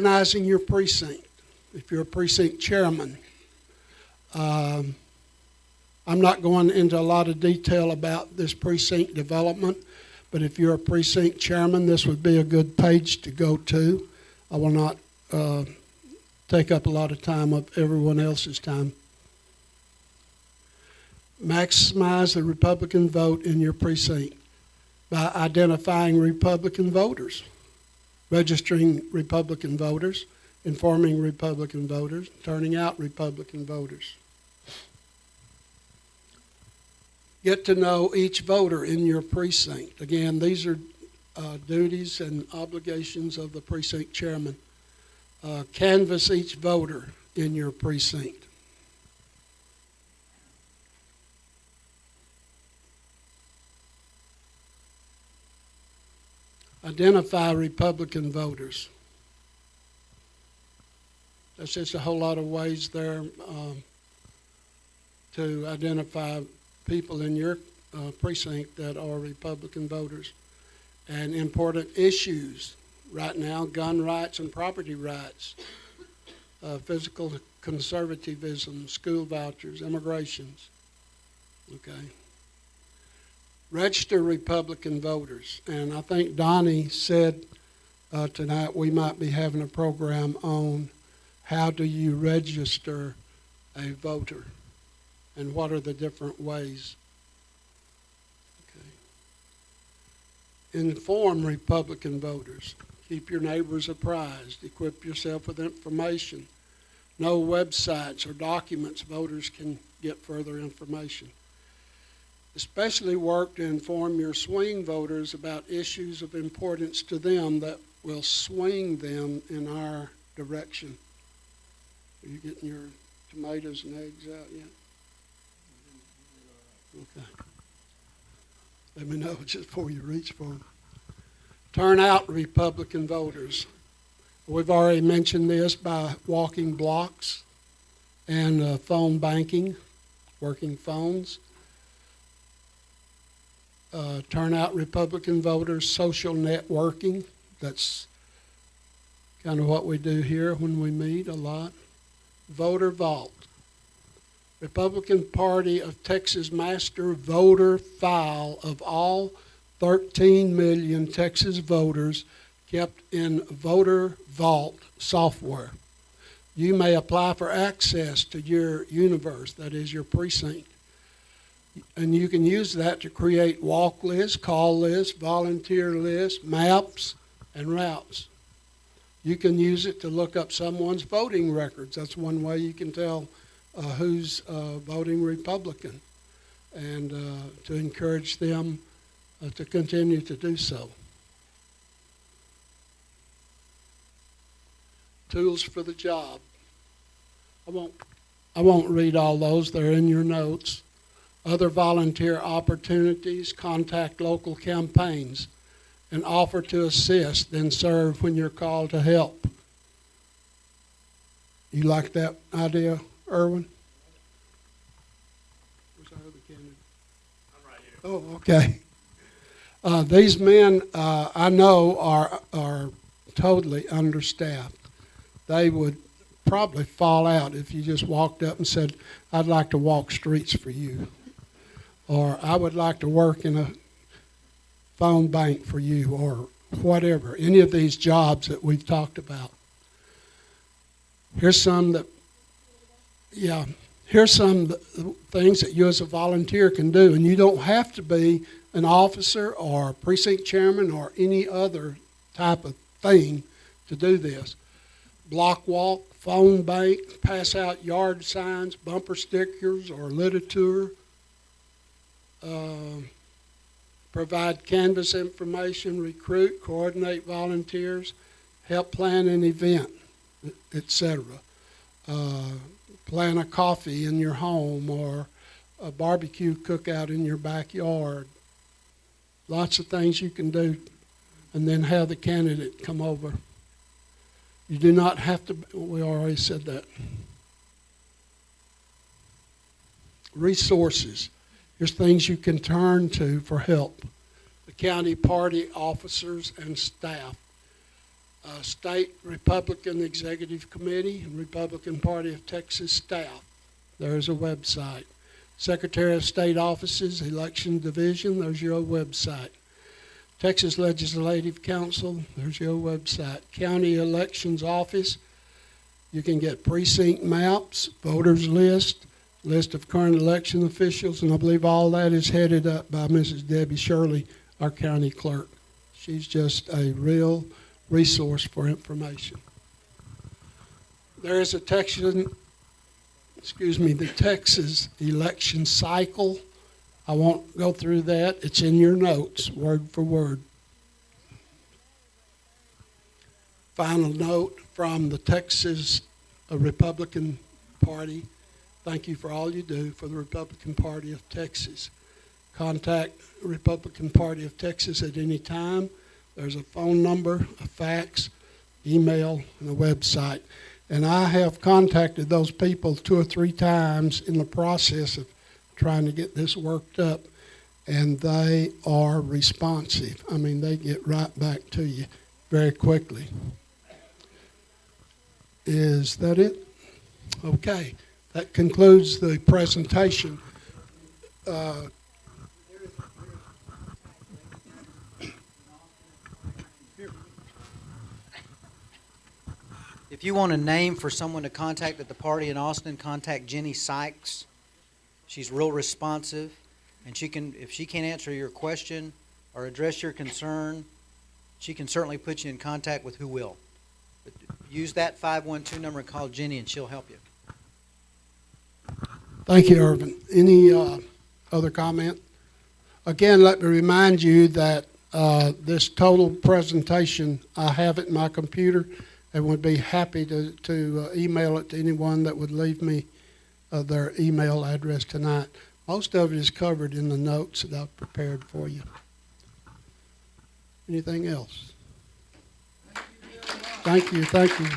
organizing your precinct. If you're a precinct chairman, I'm not going into a lot of detail about this precinct development, but if you're a precinct chairman, this would be a good page to go to. I will not take up a lot of time of everyone else's time. Maximize the Republican vote in your precinct by identifying Republican voters, registering Republican voters, informing Republican voters, turning out Republican voters. Get to know each voter in your precinct. Again, these are duties and obligations of the precinct chairman. Canvass each voter in your precinct. Identify Republican voters. There's just a whole lot of ways there to identify people in your precinct that are Republican voters. And important issues right now: gun rights and property rights, physical conservatism, school vouchers, immigrations. Okay. Register Republican voters. And I think Donnie said tonight we might be having a program on how do you register a voter and what are the different ways. Okay. Inform Republican voters. Keep your neighbors apprised. Equip yourself with information. Know websites or documents voters can get further information. Especially work to inform your swing voters about issues of importance to them that will swing them in our direction. Are you getting your tomatoes and eggs out yet? Okay. Let me know just before you reach for them. Turn out Republican voters. We've already mentioned this by walking blocks and phone banking, working phones. Turn out Republican voters, social networking. That's kind of what we do here when we meet a lot. Voter vault. Republican Party of Texas master voter file of all 13 million Texas voters kept in voter vault software. You may apply for access to your universe, that is your precinct. And you can use that to create walk lists, call lists, volunteer lists, maps, and routes. You can use it to look up someone's voting records. That's one way you can tell who's voting Republican, and to encourage them to continue to do so. Tools for the job. I won't read all those. They're in your notes. Other volunteer opportunities: contact local campaigns and offer to assist, then serve when you're called to help. You like that idea, Irwin? Where's our other candidate? I'm right here. Oh, okay. These men, I know, are totally understaffed. They would probably fall out if you just walked up and said, "I'd like to walk streets for you," or "I would like to work in a phone bank for you," or whatever. Any of these jobs that we've talked about. Here's some things that you as a volunteer can do, and you don't have to be an officer or precinct chairman or any other type of thing to do this. Block walk, phone bank, pass out yard signs, bumper stickers, or literature. Provide canvas information, recruit, coordinate volunteers, help plan an event, etc. Plan a coffee in your home or a barbecue cookout in your backyard. Lots of things you can do, and then have the candidate come over. You do not have to, we already said that. Resources. Here's things you can turn to for help. The county party officers and staff. State Republican Executive Committee and Republican Party of Texas staff. There's a website. Secretary of State Offices, Election Division, there's your website. Texas Legislative Council, there's your website. County Elections Office, you can get precinct maps, voters list, list of current election officials, and I believe all that is headed up by Mrs. Debbie Shirley, our county clerk. She's just a real resource for information. There is a the Texas election cycle. I won't go through that. It's in your notes, word for word. Final note from the Texas Republican Party. Thank you for all you do for the Republican Party of Texas. Contact the Republican Party of Texas at any time. There's a phone number, a fax, email, and a website. And I have contacted those people 2 or 3 times in the process of trying to get this worked up, and they are responsive. I mean, they get right back to you very quickly. Is that it? Okay. That concludes the presentation. If you want a name for someone to contact at the party in Austin, contact Jenny Sykes. She's real responsive, and if she can't answer your question or address your concern, she can certainly put you in contact with who will. But use that 512 number and call Jenny, and she'll help you. Thank you, Irvin. Any other comment? Again, let me remind you that this total presentation, I have it in my computer and would be happy to email it to anyone that would leave me their email address tonight. Most of it is covered in the notes that I've prepared for you. Anything else? Thank you. Thank you.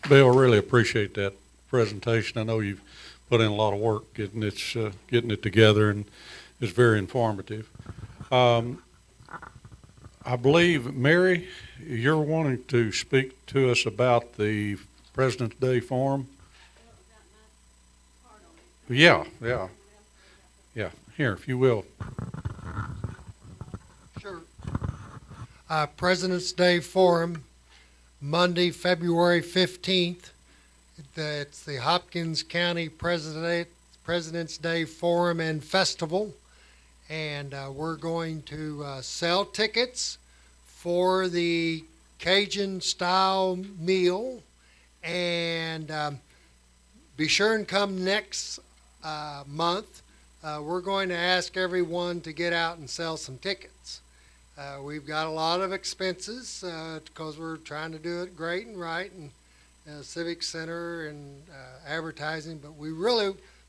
Bill, really appreciate that presentation. I know you've put in a lot of work getting it together, and it's very informative. I believe, Mary, you're wanting to speak to us about the President's Day Forum. Yeah. Here, if you will. Sure. President's Day Forum, Monday, February 15th. It's the Hopkins County President's Day Forum and Festival. And we're going to sell tickets for the Cajun-style meal. And be sure and come next month. We're going to ask everyone to get out and sell some tickets. We've got a lot of expenses because we're trying to do it great and right, and Civic Center and advertising. But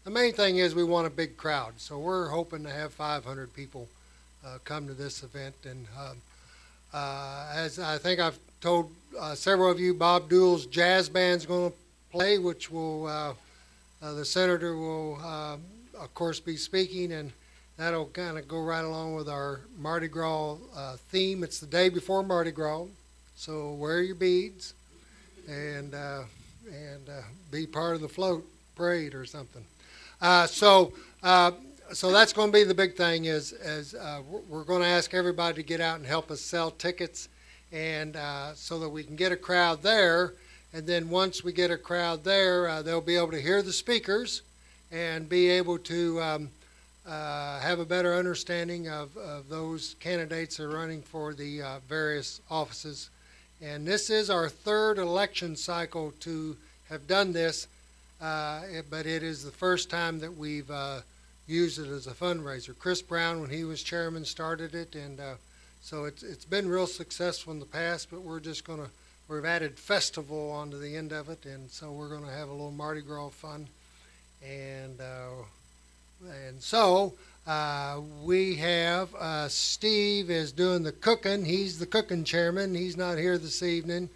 the main thing is we want a big crowd. So we're hoping to have 500 people come to this event. And as I think I've told several of you, Bob Dewell's jazz band's going to play, which will the senator will, of course, be speaking, and that'll kind of go right along with our Mardi Gras theme. It's the day before Mardi Gras, so wear your beads and be part of the float parade or something. So that's going to be the big thing. Is we're going to ask everybody to get out and help us sell tickets, and so that we can get a crowd there. And then once we get a crowd there, they'll be able to hear the speakers and be able to have a better understanding of those candidates that are running for the various offices. And this is our 3rd election cycle to have done this, but it is the first time that we've used it as a fundraiser. Chris Brown, when he was chairman, started it, and so it's been real successful in the past, but we've added festival onto the end of it, and so we're going to have a little Mardi Gras fun. And so we have Steve is doing the cooking. He's the cooking chairman. He's not here this evening.